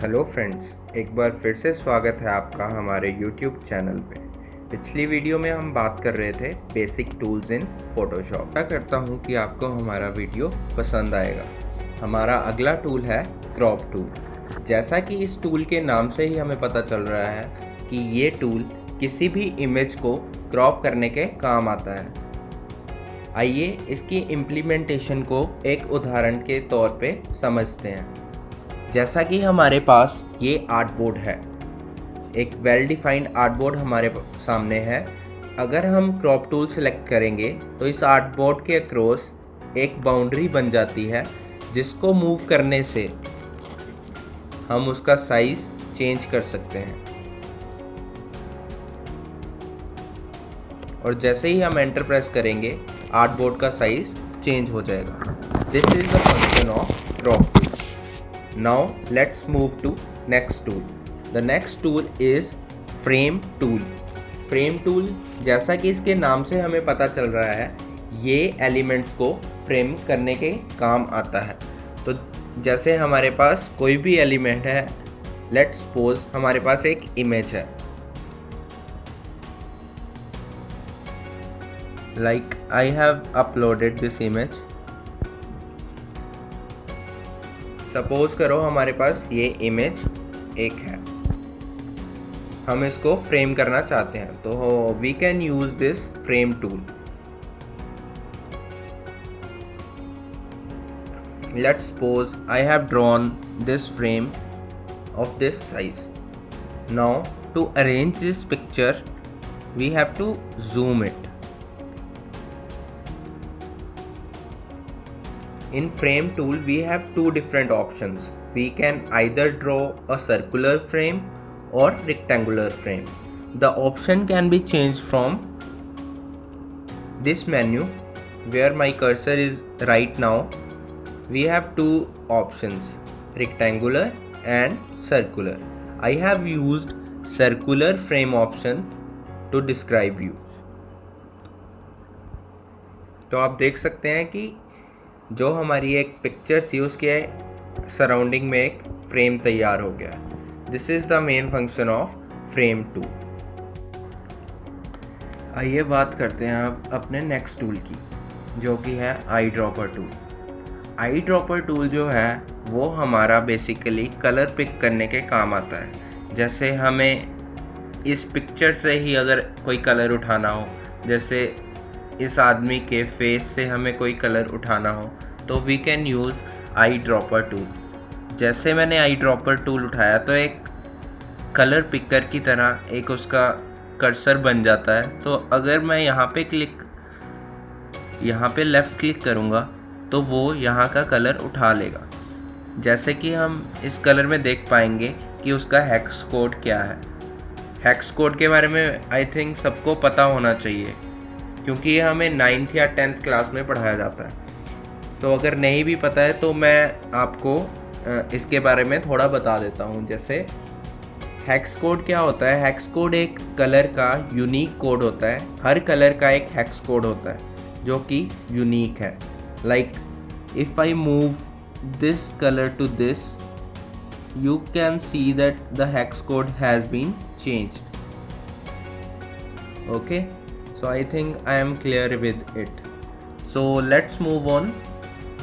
Hello friends, एक बार फिर से स्वागत है आपका हमारे YouTube चैनल पे। पिछली वीडियो में हम बात कर रहे थे बेसिक टूल्स इन फोटोशॉप। आशा करता हूँ कि आपको हमारा वीडियो पसंद आएगा। हमारा अगला टूल है क्रॉप टूल। जैसा कि इस टूल के नाम से ही हमें पता चल रहा है कि ये टूल किसी भी इमेज को क्रॉप करने के काम आता है। आइए इसकी इम्प्लीमेंटेशन को एक उदाहरण के तौर पे समझते हैं। जैसा कि हमारे पास ये आर्ट बोर्ड है, एक वेल डिफाइंड आर्ट बोर्ड हमारे सामने है। अगर हम क्रॉप टूल सेलेक्ट करेंगे तो इस आर्ट बोर्ड के अक्रॉस एक बाउंड्री बन जाती है, जिसको मूव करने से हम उसका साइज चेंज कर सकते हैं। और जैसे ही हम एंटर प्रेस करेंगे आर्ट बोर्ड का साइज चेंज हो जाएगा। This is the function of crop tool. Now let's move to next tool. The next tool is frame tool. Frame tool जैसा कि इसके नाम से हमें पता चल रहा है, ये एलिमेंट्स को फ्रेम करने के काम आता है। तो जैसे हमारे पास कोई भी एलिमेंट है, लेट्स सपोज हमारे पास एक इमेज है, like I have uploaded this image. Suppose करो हमारे पास ये इमेज एक है, हम इसको फ्रेम करना चाहते हैं, तो we can use this frame tool. Let's suppose I have drawn this frame of this size. Now to arrange this picture we have to zoom it. In frame tool we have two different options. We can either draw a circular frame or rectangular frame. The option can be changed from this menu where my cursor is right now. We have two options, rectangular and circular. I have used circular frame option to describe you. तो आप देख सकते हैं कि जो हमारी एक picture थी उसके सराउंडिंग में एक फ्रेम तैयार हो गया। This is the main function of frame tool. आइए बात करते हैं अब अपने नेक्स्ट टूल की, जो कि है आई ड्रॉपर टूल। आई ड्रॉपर टूल जो है वो हमारा बेसिकली कलर पिक करने के काम आता है। जैसे हमें इस पिक्चर से ही अगर कोई कलर उठाना हो, जैसे इस आदमी के फेस से हमें कोई कलर उठाना हो, तो we can use eye dropper tool. जैसे मैंने आई ड्रॉपर टूल उठाया तो एक कलर पिकर की तरह एक उसका कर्सर बन जाता है। तो अगर मैं यहाँ पे लेफ़्ट क्लिक करूँगा तो वो यहाँ का कलर उठा लेगा। जैसे कि हम इस कलर में देख पाएंगे कि उसका हेक्स कोड क्या है। हेक्स कोड के बारे में आई थिंक सबको पता होना चाहिए, क्योंकि ये हमें 9th या 10th क्लास में पढ़ाया जाता है। तो अगर नहीं भी पता है तो मैं आपको इसके बारे में थोड़ा बता देता हूँ। जैसे हेक्स कोड क्या होता है? हेक्स कोड एक कलर का यूनिक कोड होता है। हर कलर का एक हेक्स कोड होता है जो कि यूनिक है। Like if I move this colour to this, you can see that the hex code has been changed. Okay, so I think I am clear with it. So let's move on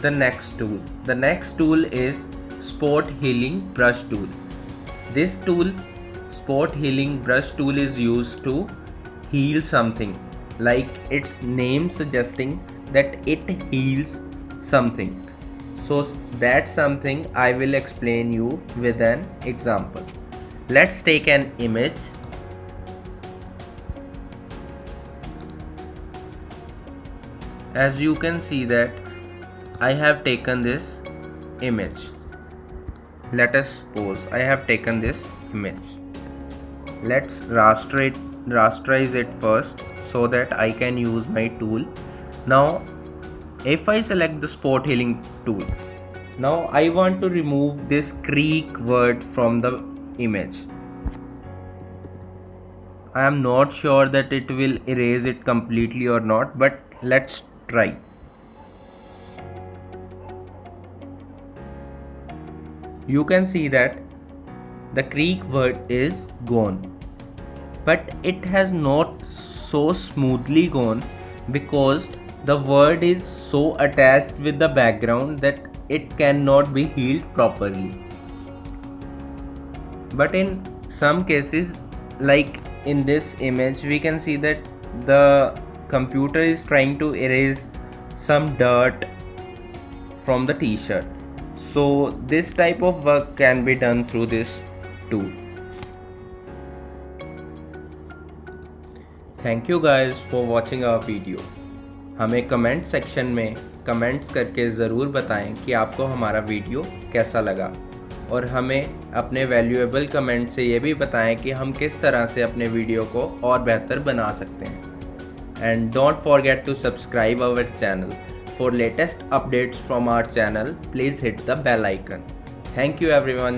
the next tool. The next tool is spot healing brush tool. This tool, spot healing brush tool, is used to heal something, like its name suggesting that it heals something. So that something I will explain you with an example. Let's take an image. As you can see that I have taken this image. Let us suppose I have taken this image. Let's rasterize it first so that I can use my tool. Now if I select the spot healing tool, now I want to remove this creek word from the image. I am not sure that it will erase it completely or not, but let's try. You can see that the Greek word is gone, but it has not so smoothly gone because the word is so attached with the background that it cannot be healed properly. But in some cases, like in this image, we can see that the computer is trying to erase some dirt from the t-shirt. So this type of work can be done through this tool. Thank you guys for watching our video. हमें comment section में comments करके ज़रूर बताएं कि आपको हमारा video कैसा लगा, और हमें अपने वैल्यूएबल कमेंट से ये भी बताएं कि हम किस तरह से अपने वीडियो को और बेहतर बना सकते हैं. And don't forget to subscribe our channel. For latest updates from our channel, please hit the bell icon. Thank you everyone.